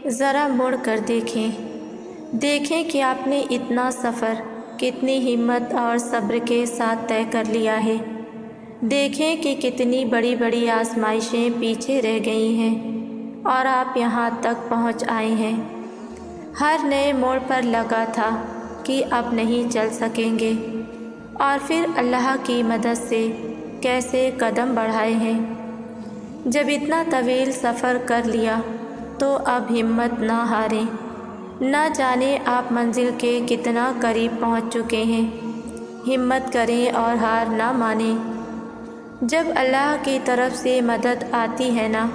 ذرا مڑ کر دیکھیں کہ آپ نے اتنا سفر کتنی ہمت اور صبر کے ساتھ طے کر لیا ہے۔ دیکھیں کہ کتنی بڑی بڑی آزمائشیں پیچھے رہ گئی ہیں اور آپ یہاں تک پہنچ آئے ہیں۔ ہر نئے موڑ پر لگا تھا کہ اب نہیں چل سکیں گے، اور پھر اللہ کی مدد سے کیسے قدم بڑھائے ہیں۔ جب اتنا طویل سفر کر لیا تو اب ہمت نہ ہاریں۔ نہ جانے آپ منزل کے کتنا قریب پہنچ چکے ہیں۔ ہمت کریں اور ہار نہ مانیں۔ جب اللہ کی طرف سے مدد آتی ہے نا،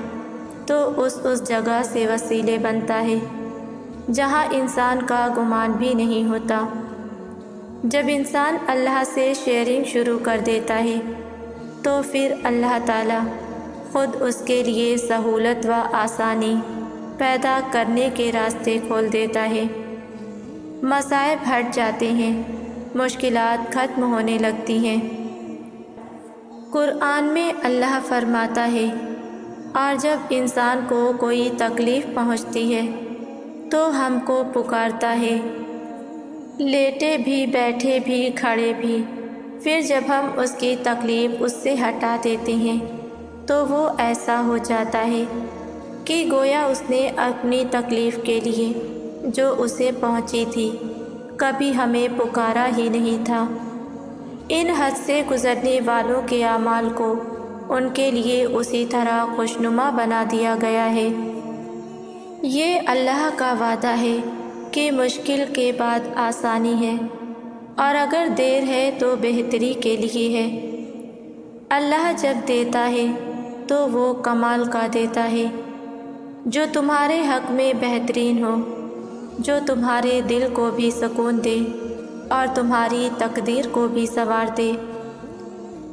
تو اس جگہ سے وسیلے بنتا ہے جہاں انسان کا گمان بھی نہیں ہوتا۔ جب انسان اللہ سے شیئرنگ شروع کر دیتا ہے تو پھر اللہ تعالیٰ خود اس کے لیے سہولت و آسانی پیدا کرنے کے راستے کھول دیتا ہے۔ مصائب ہٹ جاتے ہیں، مشکلات ختم ہونے لگتی ہیں۔ قرآن میں اللہ فرماتا ہے، اور جب انسان کو کوئی تکلیف پہنچتی ہے تو ہم کو پکارتا ہے، لیٹے بھی، بیٹھے بھی، کھڑے بھی۔ پھر جب ہم اس کی تکلیف اس سے ہٹا دیتے ہیں تو وہ ایسا ہو جاتا ہے کہ گویا اس نے اپنی تکلیف کے لیے جو اسے پہنچی تھی کبھی ہمیں پکارا ہی نہیں تھا۔ ان حد سے گزرنے والوں کے اعمال کو ان کے لیے اسی طرح خوشنما بنا دیا گیا ہے۔ یہ اللہ کا وعدہ ہے کہ مشکل کے بعد آسانی ہے، اور اگر دیر ہے تو بہتری کے لیے ہے۔ اللہ جب دیتا ہے تو وہ کمال کا دیتا ہے، جو تمہارے حق میں بہترین ہو، جو تمہارے دل کو بھی سکون دے اور تمہاری تقدیر کو بھی سنوار دے۔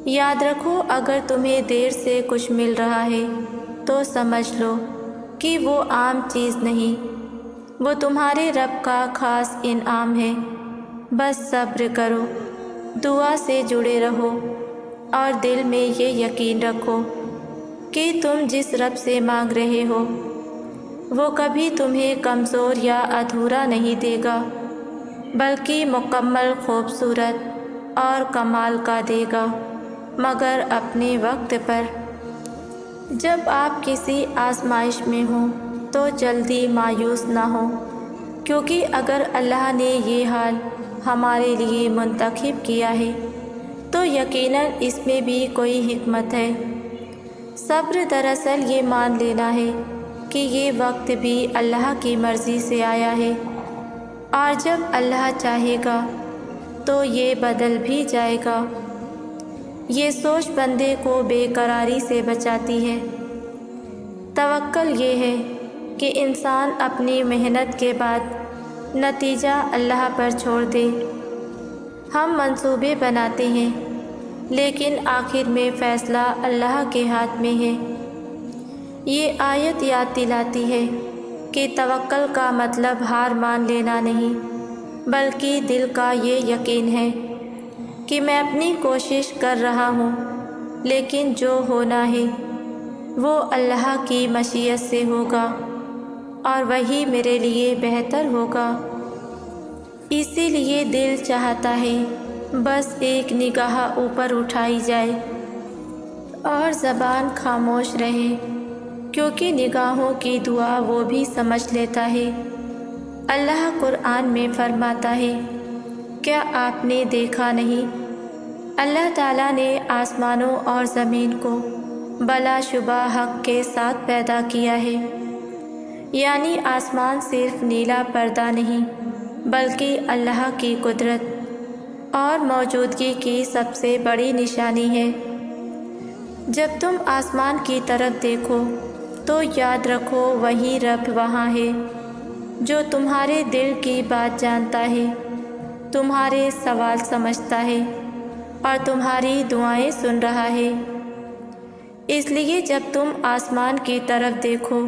یاد رکھو، اگر تمہیں دیر سے کچھ مل رہا ہے تو سمجھ لو کہ وہ عام چیز نہیں، وہ تمہارے رب کا خاص انعام ہے۔ بس صبر کرو، دعا سے جڑے رہو، اور دل میں یہ یقین رکھو کہ تم جس رب سے مانگ رہے ہو وہ کبھی تمہیں کمزور یا ادھورا نہیں دے گا، بلکہ مکمل، خوبصورت اور کمال کا دے گا، مگر اپنے وقت پر۔ جب آپ کسی آزمائش میں ہوں تو جلدی مایوس نہ ہوں، کیونکہ اگر اللہ نے یہ حال ہمارے لیے منتخب کیا ہے تو یقیناً اس میں بھی کوئی حکمت ہے۔ صبر دراصل یہ مان لینا ہے کہ یہ وقت بھی اللہ کی مرضی سے آیا ہے، اور جب اللہ چاہے گا تو یہ بدل بھی جائے گا۔ یہ سوچ بندے کو بے قراری سے بچاتی ہے۔ توکل یہ ہے کہ انسان اپنی محنت کے بعد نتیجہ اللہ پر چھوڑ دے۔ ہم منصوبے بناتے ہیں، لیکن آخر میں فیصلہ اللہ کے ہاتھ میں ہے۔ یہ آیت یاد دلاتی ہے کہ توکل کا مطلب ہار مان لینا نہیں، بلکہ دل کا یہ یقین ہے کہ میں اپنی کوشش کر رہا ہوں، لیکن جو ہونا ہے وہ اللہ کی مشیت سے ہوگا، اور وہی میرے لیے بہتر ہوگا۔ اسی لیے دل چاہتا ہے بس ایک نگاہ اوپر اٹھائی جائے اور زبان خاموش رہے، کیونکہ نگاہوں کی دعا وہ بھی سمجھ لیتا ہے۔ اللہ قرآن میں فرماتا ہے، کیا آپ نے دیکھا نہیں، اللہ تعالیٰ نے آسمانوں اور زمین کو بلا شبہ حق کے ساتھ پیدا کیا ہے۔ یعنی آسمان صرف نیلا پردہ نہیں، بلکہ اللہ کی قدرت اور موجودگی کی سب سے بڑی نشانی ہے۔ جب تم آسمان کی طرف دیکھو تو یاد رکھو وہی رب وہاں ہے جو تمہارے دل کی بات جانتا ہے، تمہارے سوال سمجھتا ہے اور تمہاری دعائیں سن رہا ہے۔ اس لیے جب تم آسمان کی طرف دیکھو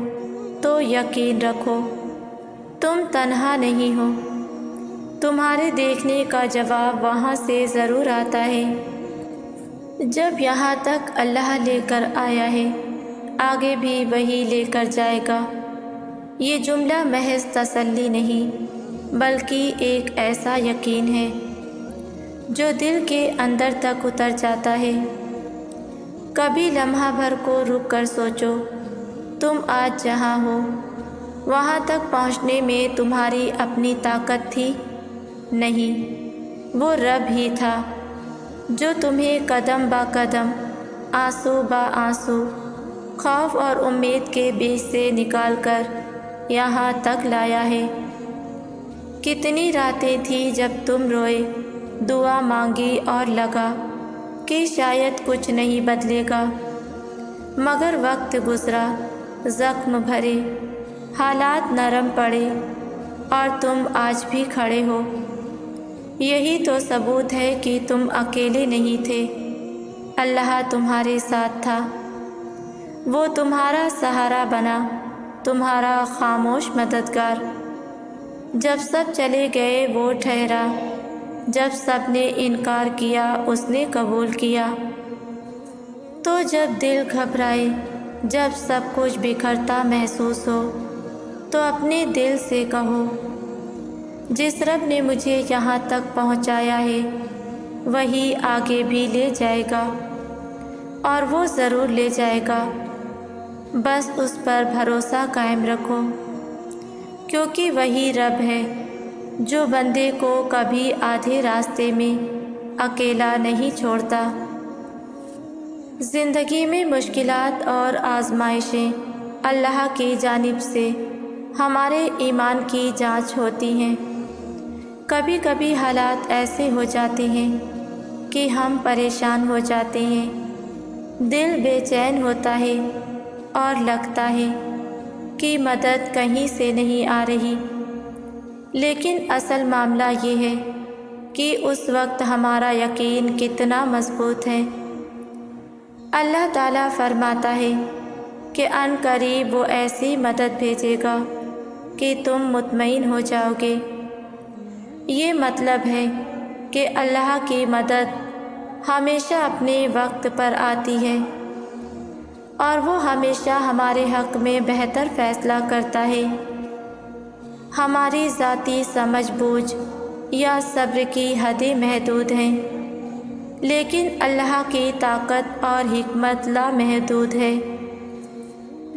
تو یقین رکھو تم تنہا نہیں ہو، تمہارے دیکھنے کا جواب وہاں سے ضرور آتا ہے۔ جب یہاں تک اللہ لے کر آیا ہے، آگے بھی وہی لے کر جائے گا۔ یہ جملہ محض تسلی نہیں بلکہ ایک ایسا یقین ہے جو دل کے اندر تک اتر جاتا ہے۔ کبھی لمحہ بھر کو رک کر سوچو، تم آج جہاں ہو وہاں تک پہنچنے میں تمہاری اپنی طاقت تھی؟ نہیں، وہ رب ہی تھا جو تمہیں قدم با قدم، آنسو با آنسو، خوف اور امید کے بیچ سے نکال کر یہاں تک لایا ہے۔ کتنی راتیں تھیں جب تم روئے، دعا مانگی اور لگا کہ شاید کچھ نہیں بدلے گا، مگر وقت گزرا، زخم بھرے، حالات نرم پڑے اور تم آج بھی کھڑے ہو۔ یہی تو ثبوت ہے کہ تم اکیلے نہیں تھے، اللہ تمہارے ساتھ تھا۔ وہ تمہارا سہارا بنا، تمہارا خاموش مددگار۔ جب سب چلے گئے وہ ٹھہرا، جب سب نے انکار کیا اس نے قبول کیا۔ تو جب دل گھبرائے، جب سب کچھ بکھرتا محسوس ہو، تو اپنے دل سے کہو، جس رب نے مجھے یہاں تک پہنچایا ہے وہی آگے بھی لے جائے گا، اور وہ ضرور لے جائے گا۔ بس اس پر بھروسہ قائم رکھو، کیونکہ وہی رب ہے جو بندے کو کبھی آدھے راستے میں اکیلا نہیں چھوڑتا۔ زندگی میں مشکلات اور آزمائشیں اللہ کی جانب سے ہمارے ایمان کی جانچ ہوتی ہیں۔ کبھی کبھی حالات ایسے ہو جاتے ہیں کہ ہم پریشان ہو جاتے ہیں، دل بے چین ہوتا ہے اور لگتا ہے کہ مدد کہیں سے نہیں آ رہی، لیکن اصل معاملہ یہ ہے کہ اس وقت ہمارا یقین کتنا مضبوط ہے۔ اللہ تعالیٰ فرماتا ہے کہ عن قریب وہ ایسی مدد بھیجے گا کہ تم مطمئن ہو جاؤ گے۔ یہ مطلب ہے کہ اللہ کی مدد ہمیشہ اپنے وقت پر آتی ہے، اور وہ ہمیشہ ہمارے حق میں بہتر فیصلہ کرتا ہے۔ ہماری ذاتی سمجھ بوجھ یا صبر کی حدیں محدود ہیں، لیکن اللہ کی طاقت اور حکمت لامحدود ہے۔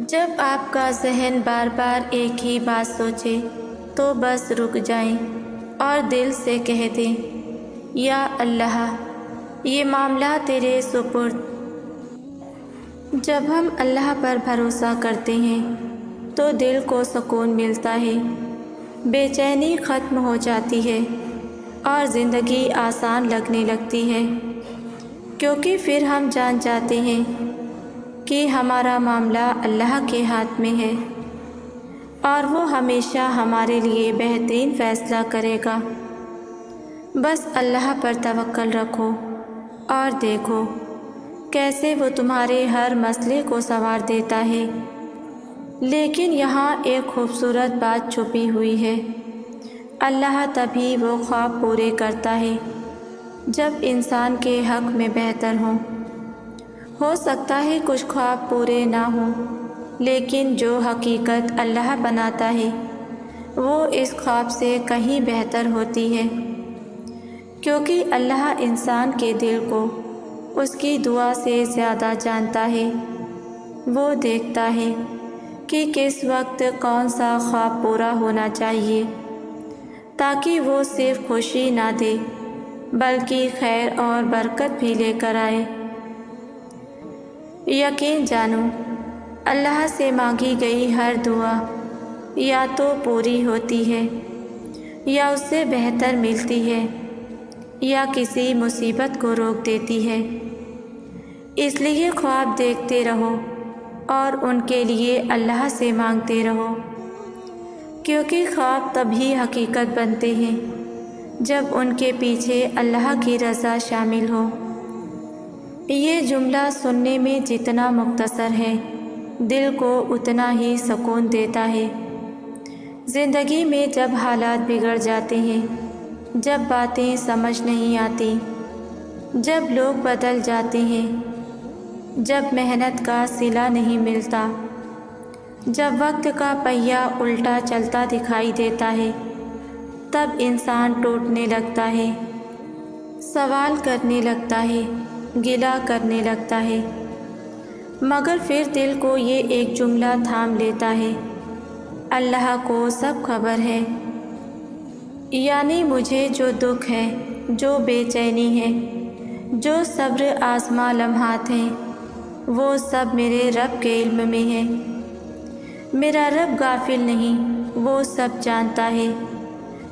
جب آپ کا ذہن بار بار ایک ہی بات سوچے تو بس رک جائیں اور دل سے کہہ دیں، یا اللہ، یہ معاملہ تیرے سپرد۔ جب ہم اللہ پر بھروسہ کرتے ہیں تو دل کو سکون ملتا ہے، بے چینی ختم ہو جاتی ہے اور زندگی آسان لگنے لگتی ہے، کیونکہ پھر ہم جان جاتے ہیں کہ ہمارا معاملہ اللہ کے ہاتھ میں ہے، اور وہ ہمیشہ ہمارے لیے بہترین فیصلہ کرے گا۔ بس اللہ پر توکل رکھو اور دیکھو کیسے وہ تمہارے ہر مسئلے کو سنوار دیتا ہے۔ لیکن یہاں ایک خوبصورت بات چھپی ہوئی ہے، اللہ تبھی وہ خواب پورے کرتا ہے جب انسان کے حق میں بہتر ہوں۔ ہو سکتا ہے کچھ خواب پورے نہ ہوں، لیکن جو حقیقت اللہ بناتا ہے وہ اس خواب سے کہیں بہتر ہوتی ہے، کیونکہ اللہ انسان کے دل کو اس کی دعا سے زیادہ جانتا ہے۔ وہ دیکھتا ہے کہ کس وقت کون سا خواب پورا ہونا چاہیے، تاکہ وہ صرف خوشی نہ دے بلکہ خیر اور برکت بھی لے کر آئے۔ یقین جانو، اللہ سے مانگی گئی ہر دعا یا تو پوری ہوتی ہے، یا اس سے بہتر ملتی ہے، یا کسی مصیبت کو روک دیتی ہے۔ اس لیے خواب دیکھتے رہو اور ان کے لیے اللہ سے مانگتے رہو، کیونکہ خواب تبھی حقیقت بنتے ہیں جب ان کے پیچھے اللہ کی رضا شامل ہو۔ یہ جملہ سننے میں جتنا مختصر ہے، دل کو اتنا ہی سکون دیتا ہے۔ زندگی میں جب حالات بگڑ جاتے ہیں، جب باتیں سمجھ نہیں آتی، جب لوگ بدل جاتے ہیں، جب محنت کا صلہ نہیں ملتا، جب وقت کا پہیہ الٹا چلتا دکھائی دیتا ہے تب انسان ٹوٹنے لگتا ہے، سوال کرنے لگتا ہے، گلہ کرنے لگتا ہے، مگر پھر دل کو یہ ایک جملہ تھام لیتا ہے، اللہ کو سب خبر ہے۔ یعنی مجھے جو دکھ ہے، جو بے چینی ہے، جو صبر آزما لمحات ہیں، وہ سب میرے رب کے علم میں ہے۔ میرا رب غافل نہیں، وہ سب جانتا ہے،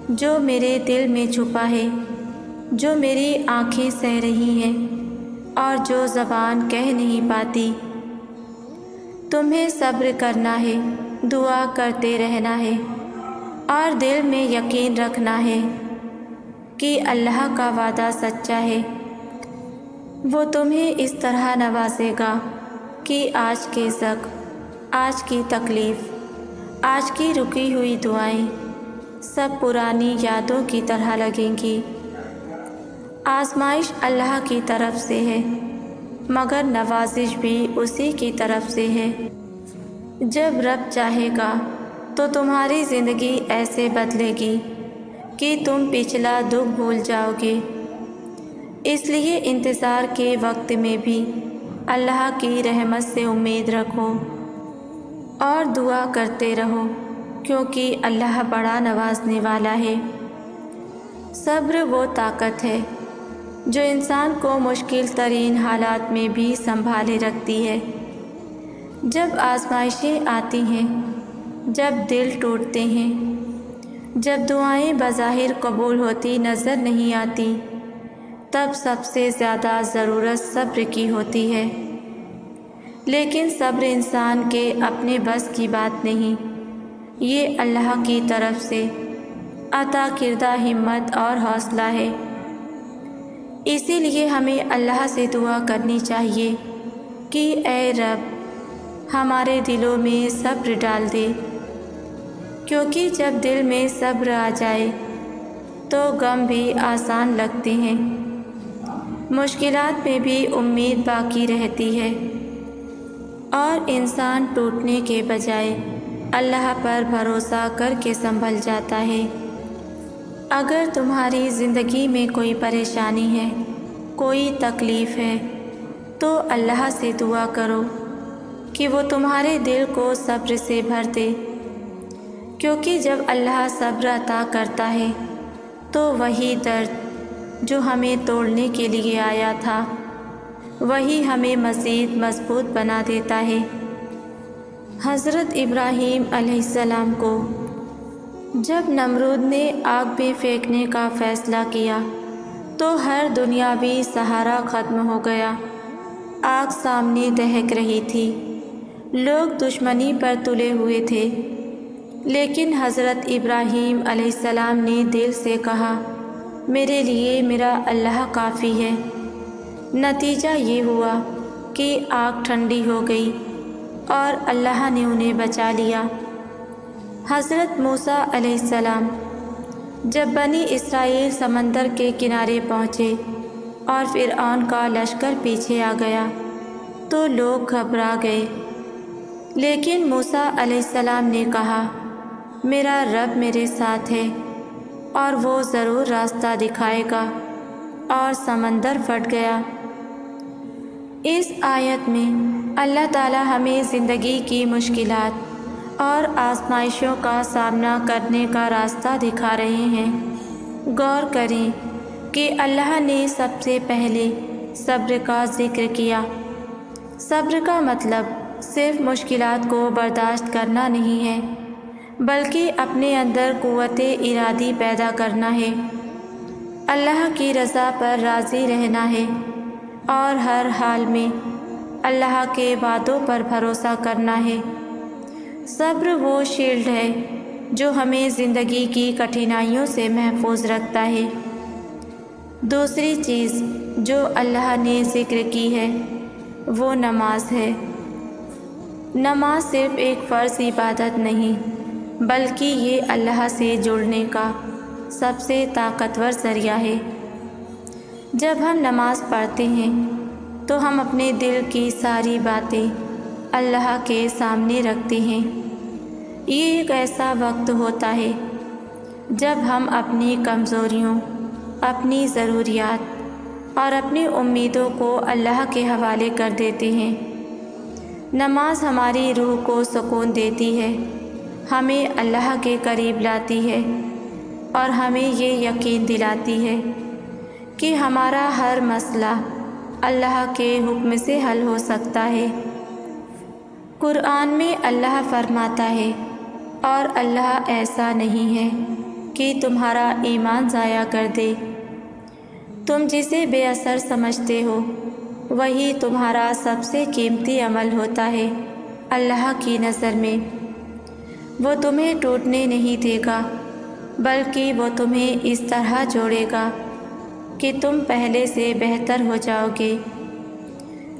جو میرے دل میں چھپا ہے، جو میری آنکھیں سہ رہی ہیں اور جو زبان کہہ نہیں پاتی۔ تمہیں صبر کرنا ہے، دعا کرتے رہنا ہے اور دل میں یقین رکھنا ہے کہ اللہ کا وعدہ سچا ہے۔ وہ تمہیں اس طرح نوازے گا کہ آج کے زخم، آج کی تکلیف، آج کی رکی ہوئی دعائیں سب پرانی یادوں کی طرح لگیں گی۔ آزمائش اللہ کی طرف سے ہے، مگر نوازش بھی اسی کی طرف سے ہے۔ جب رب چاہے گا تو تمہاری زندگی ایسے بدلے گی کہ تم پچھلا دکھ بھول جاؤ گے۔ اس لیے انتظار کے وقت میں بھی اللہ کی رحمت سے امید رکھو اور دعا کرتے رہو، کیونکہ اللہ بڑا نوازنے والا ہے۔ صبر وہ طاقت ہے جو انسان کو مشکل ترین حالات میں بھی سنبھالے رکھتی ہے۔ جب آزمائشیں آتی ہیں، جب دل ٹوٹتے ہیں، جب دعائیں بظاہر قبول ہوتی نظر نہیں آتی، تب سب سے زیادہ ضرورت صبر کی ہوتی ہے۔ لیکن صبر انسان کے اپنے بس کی بات نہیں، یہ اللہ کی طرف سے عطا کردہ ہمت اور حوصلہ ہے۔ اسی لیے ہمیں اللہ سے دعا کرنی چاہیے کہ اے رب ہمارے دلوں میں صبر ڈال دے، کیونکہ جب دل میں صبر آ جائے تو غم بھی آسان لگتے ہیں، مشکلات میں بھی امید باقی رہتی ہے اور انسان ٹوٹنے کے بجائے اللہ پر بھروسہ کر کے سنبھل جاتا ہے۔ اگر تمہاری زندگی میں کوئی پریشانی ہے، کوئی تکلیف ہے، تو اللہ سے دعا کرو کہ وہ تمہارے دل کو صبر سے بھر دے، کیونکہ جب اللہ صبر عطا کرتا ہے تو وہی درد جو ہمیں توڑنے کے لیے آیا تھا، وہی ہمیں مزید مضبوط بنا دیتا ہے۔ حضرت ابراہیم علیہ السلام کو جب نمرود نے آگ میں پھینکنے کا فیصلہ کیا تو ہر دنیاوی سہارا ختم ہو گیا۔ آگ سامنے دہک رہی تھی، لوگ دشمنی پر تلے ہوئے تھے، لیکن حضرت ابراہیم علیہ السلام نے دل سے کہا، میرے لیے میرا اللہ کافی ہے۔ نتیجہ یہ ہوا کہ آگ ٹھنڈی ہو گئی اور اللہ نے انہیں بچا لیا۔ حضرت موسیٰ علیہ السلام جب بنی اسرائیل سمندر کے کنارے پہنچے اور فرعون کا لشکر پیچھے آ گیا تو لوگ گھبرا گئے، لیکن موسیٰ علیہ السلام نے کہا، میرا رب میرے ساتھ ہے اور وہ ضرور راستہ دکھائے گا، اور سمندر پھٹ گیا۔ اس آیت میں اللہ تعالی ہمیں زندگی کی مشکلات اور آزمائشوں کا سامنا کرنے کا راستہ دکھا رہے ہیں۔ غور کریں کہ اللہ نے سب سے پہلے صبر کا ذکر کیا۔ صبر کا مطلب صرف مشکلات کو برداشت کرنا نہیں ہے، بلکہ اپنے اندر قوت ارادی پیدا کرنا ہے، اللہ کی رضا پر راضی رہنا ہے اور ہر حال میں اللہ کے وعدوں پر بھروسہ کرنا ہے۔ صبر وہ شیلڈ ہے جو ہمیں زندگی کی کٹھنائیوں سے محفوظ رکھتا ہے۔ دوسری چیز جو اللہ نے ذکر کی ہے وہ نماز ہے۔ نماز صرف ایک فرض عبادت نہیں، بلکہ یہ اللہ سے جڑنے کا سب سے طاقتور ذریعہ ہے۔ جب ہم نماز پڑھتے ہیں تو ہم اپنے دل کی ساری باتیں اللہ کے سامنے رکھتے ہیں۔ یہ ایک ایسا وقت ہوتا ہے جب ہم اپنی کمزوریوں، اپنی ضروریات اور اپنی امیدوں کو اللہ کے حوالے کر دیتے ہیں۔ نماز ہماری روح کو سکون دیتی ہے، ہمیں اللہ کے قریب لاتی ہے اور ہمیں یہ یقین دلاتی ہے کہ ہمارا ہر مسئلہ اللہ کے حکم سے حل ہو سکتا ہے۔ قرآن میں اللہ فرماتا ہے، اور اللہ ایسا نہیں ہے کہ تمہارا ایمان ضائع کر دے۔ تم جسے بے اثر سمجھتے ہو وہی تمہارا سب سے قیمتی عمل ہوتا ہے اللہ کی نظر میں۔ وہ تمہیں ٹوٹنے نہیں دے گا، بلکہ وہ تمہیں اس طرح جوڑے گا کہ تم پہلے سے بہتر ہو جاؤ گے،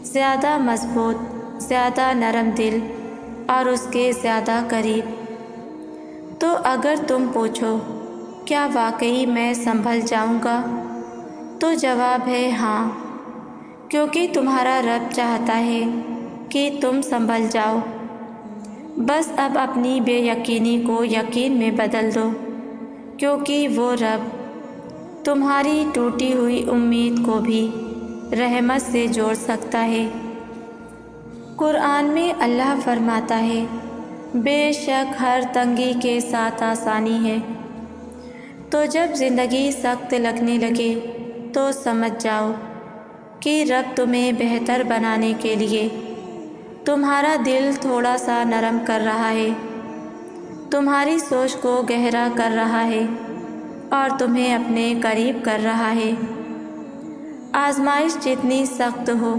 زیادہ مضبوط، زیادہ نرم دل اور اس کے زیادہ قریب۔ تو اگر تم پوچھو کیا واقعی میں سنبھل جاؤں گا، تو جواب ہے ہاں، کیونکہ تمہارا رب چاہتا ہے کہ تم سنبھل جاؤ۔ بس اب اپنی بے یقینی کو یقین میں بدل دو، کیونکہ وہ رب تمہاری ٹوٹی ہوئی امید کو بھی رحمت سے جوڑ سکتا ہے۔ قرآن میں اللہ فرماتا ہے، بے شک ہر تنگی کے ساتھ آسانی ہے۔ تو جب زندگی سخت لگنے لگے تو سمجھ جاؤ کہ رب تمہیں بہتر بنانے کے لیے تمہارا دل تھوڑا سا نرم کر رہا ہے، تمہاری سوچ کو گہرا کر رہا ہے اور تمہیں اپنے قریب کر رہا ہے۔ آزمائش جتنی سخت ہو،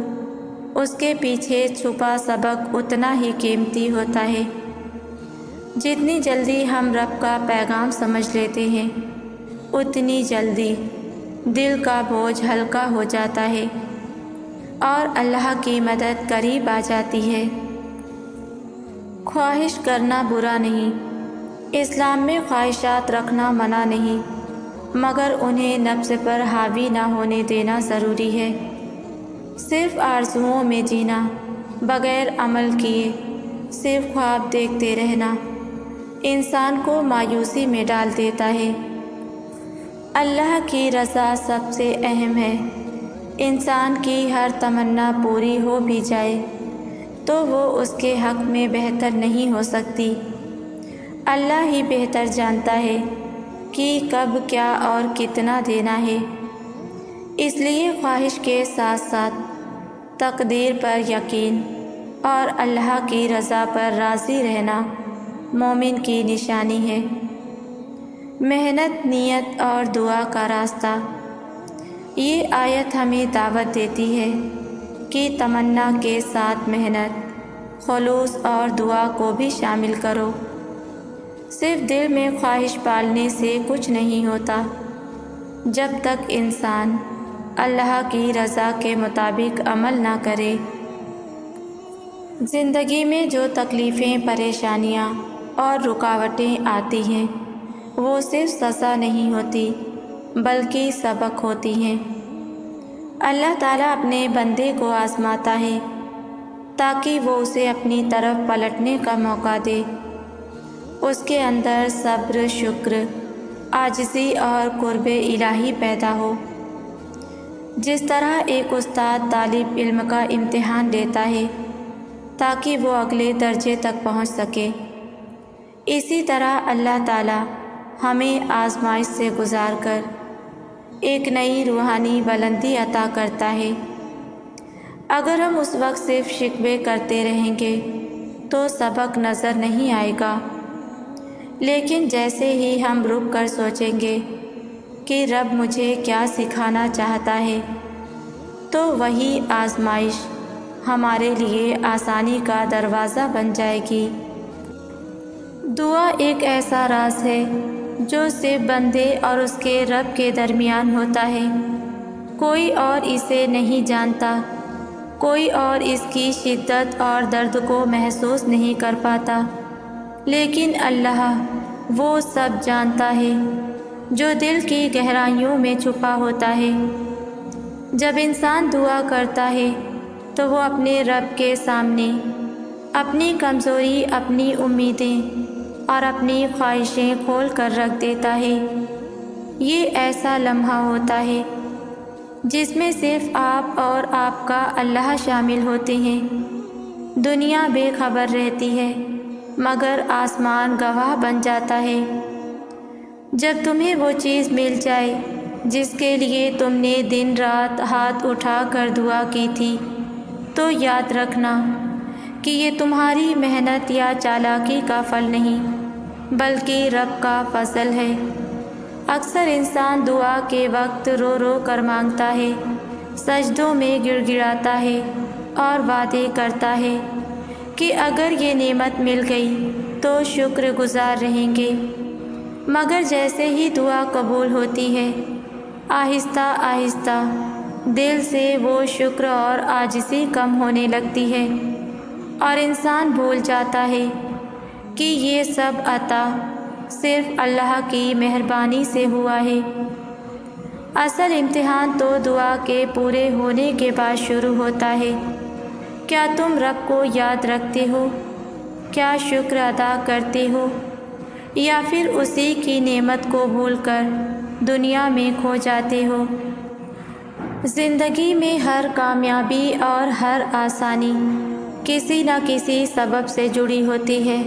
اس کے پیچھے چھپا سبق اتنا ہی قیمتی ہوتا ہے۔ جتنی جلدی ہم رب کا پیغام سمجھ لیتے ہیں، اتنی جلدی دل کا بوجھ ہلکا ہو جاتا ہے اور اللہ کی مدد قریب آ جاتی ہے۔ خواہش کرنا برا نہیں، اسلام میں خواہشات رکھنا منع نہیں، مگر انہیں نفس پر حاوی نہ ہونے دینا ضروری ہے۔ صرف آرزوؤں میں جینا، بغیر عمل کیے صرف خواب دیکھتے رہنا، انسان کو مایوسی میں ڈال دیتا ہے۔ اللہ کی رضا سب سے اہم ہے۔ انسان کی ہر تمنا پوری ہو بھی جائے تو وہ اس کے حق میں بہتر نہیں ہو سکتی۔ اللہ ہی بہتر جانتا ہے کہ کب کیا اور کتنا دینا ہے۔ اس لیے خواہش کے ساتھ ساتھ تقدیر پر یقین اور اللہ کی رضا پر راضی رہنا مومن کی نشانی ہے۔ محنت، نیت اور دعا کا راستہ۔ یہ آیت ہمیں دعوت دیتی ہے کہ تمنا کے ساتھ محنت، خلوص اور دعا کو بھی شامل کرو۔ صرف دل میں خواہش پالنے سے کچھ نہیں ہوتا جب تک انسان اللہ کی رضا کے مطابق عمل نہ کرے۔ زندگی میں جو تکلیفیں، پریشانیاں اور رکاوٹیں آتی ہیں، وہ صرف سزا نہیں ہوتی بلکہ سبق ہوتی ہیں۔ اللہ تعالیٰ اپنے بندے کو آزماتا ہے تاکہ وہ اسے اپنی طرف پلٹنے کا موقع دے، اس کے اندر صبر، شکر، عاجزی اور قرب الہی پیدا ہو۔ جس طرح ایک استاد طالب علم کا امتحان لیتا ہے تاکہ وہ اگلے درجے تک پہنچ سکے، اسی طرح اللہ تعالیٰ ہمیں آزمائش سے گزار کر ایک نئی روحانی بلندی عطا کرتا ہے۔ اگر ہم اس وقت صرف شکوے کرتے رہیں گے تو سبق نظر نہیں آئے گا، لیکن جیسے ہی ہم رک کر سوچیں گے کہ رب مجھے کیا سکھانا چاہتا ہے، تو وہی آزمائش ہمارے لیے آسانی کا دروازہ بن جائے گی۔ دعا ایک ایسا راز ہے جو صرف بندے اور اس کے رب کے درمیان ہوتا ہے۔ کوئی اور اسے نہیں جانتا، کوئی اور اس کی شدت اور درد کو محسوس نہیں کر پاتا، لیکن اللہ وہ سب جانتا ہے جو دل کی گہرائیوں میں چھپا ہوتا ہے۔ جب انسان دعا کرتا ہے تو وہ اپنے رب کے سامنے اپنی کمزوری، اپنی امیدیں اور اپنی خواہشیں کھول کر رکھ دیتا ہے۔ یہ ایسا لمحہ ہوتا ہے جس میں صرف آپ اور آپ کا اللہ شامل ہوتے ہیں۔ دنیا بے خبر رہتی ہے مگر آسمان گواہ بن جاتا ہے۔ جب تمہیں وہ چیز مل جائے جس کے لیے تم نے دن رات ہاتھ اٹھا کر دعا کی تھی، تو یاد رکھنا کہ یہ تمہاری محنت یا چالاکی کا پھل نہیں بلکہ رب کا فضل ہے۔ اکثر انسان دعا کے وقت رو رو کر مانگتا ہے، سجدوں میں گڑ گڑاتا ہے اور وعدے کرتا ہے کہ اگر یہ نعمت مل گئی تو شکر گزار رہیں گے، مگر جیسے ہی دعا قبول ہوتی ہے آہستہ آہستہ دل سے وہ شکر اور عاجزی کم ہونے لگتی ہے اور انسان بھول جاتا ہے کہ یہ سب عطا صرف اللہ کی مہربانی سے ہوا ہے۔ اصل امتحان تو دعا کے پورے ہونے کے بعد شروع ہوتا ہے۔ کیا تم رب کو یاد رکھتے ہو؟ کیا شکر ادا کرتے ہو؟ یا پھر اسی کی نعمت کو بھول کر دنیا میں کھو جاتے ہو؟ زندگی میں ہر کامیابی اور ہر آسانی کسی نہ کسی سبب سے جڑی ہوتی ہے،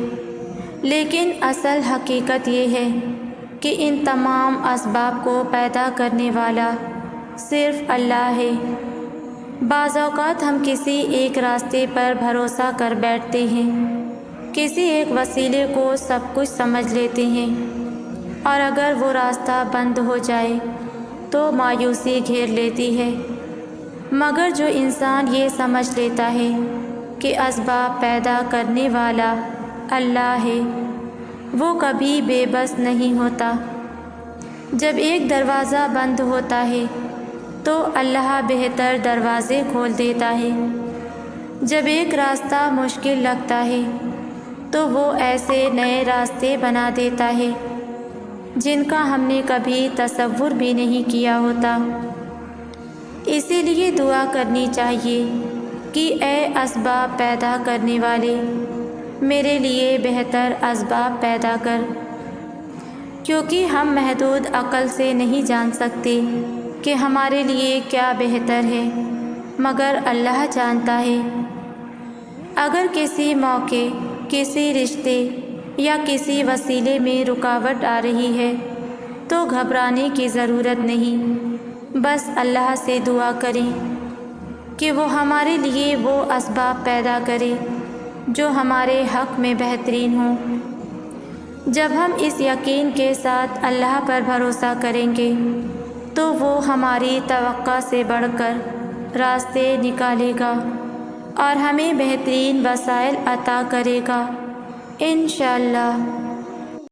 لیکن اصل حقیقت یہ ہے کہ ان تمام اسباب کو پیدا کرنے والا صرف اللہ ہے۔ بعض اوقات ہم کسی ایک راستے پر بھروسہ کر بیٹھتے ہیں، کسی ایک وسیلے کو سب کچھ سمجھ لیتے ہیں، اور اگر وہ راستہ بند ہو جائے تو مایوسی گھیر لیتی ہے۔ مگر جو انسان یہ سمجھ لیتا ہے کہ اسباب پیدا کرنے والا اللہ ہے، وہ کبھی بے بس نہیں ہوتا۔ جب ایک دروازہ بند ہوتا ہے تو اللہ بہتر دروازے کھول دیتا ہے۔ جب ایک راستہ مشکل لگتا ہے تو وہ ایسے نئے راستے بنا دیتا ہے جن کا ہم نے کبھی تصور بھی نہیں کیا ہوتا۔ اسی لیے دعا کرنی چاہیے کہ اے اسباب پیدا کرنے والے، میرے لیے بہتر اسباب پیدا کر، کیونکہ ہم محدود عقل سے نہیں جان سکتے کہ ہمارے لیے کیا بہتر ہے، مگر اللہ جانتا ہے۔ اگر کسی موقع، کسی رشتے یا کسی وسیلے میں رکاوٹ آ رہی ہے تو گھبرانے کی ضرورت نہیں، بس اللہ سے دعا کریں کہ وہ ہمارے لیے وہ اسباب پیدا کرے جو ہمارے حق میں بہترین ہوں۔ جب ہم اس یقین کے ساتھ اللہ پر بھروسہ کریں گے تو وہ ہماری توقع سے بڑھ کر راستے نکالے گا اور ہمیں بہترین وسائل عطا کرے گا انشاءاللہ۔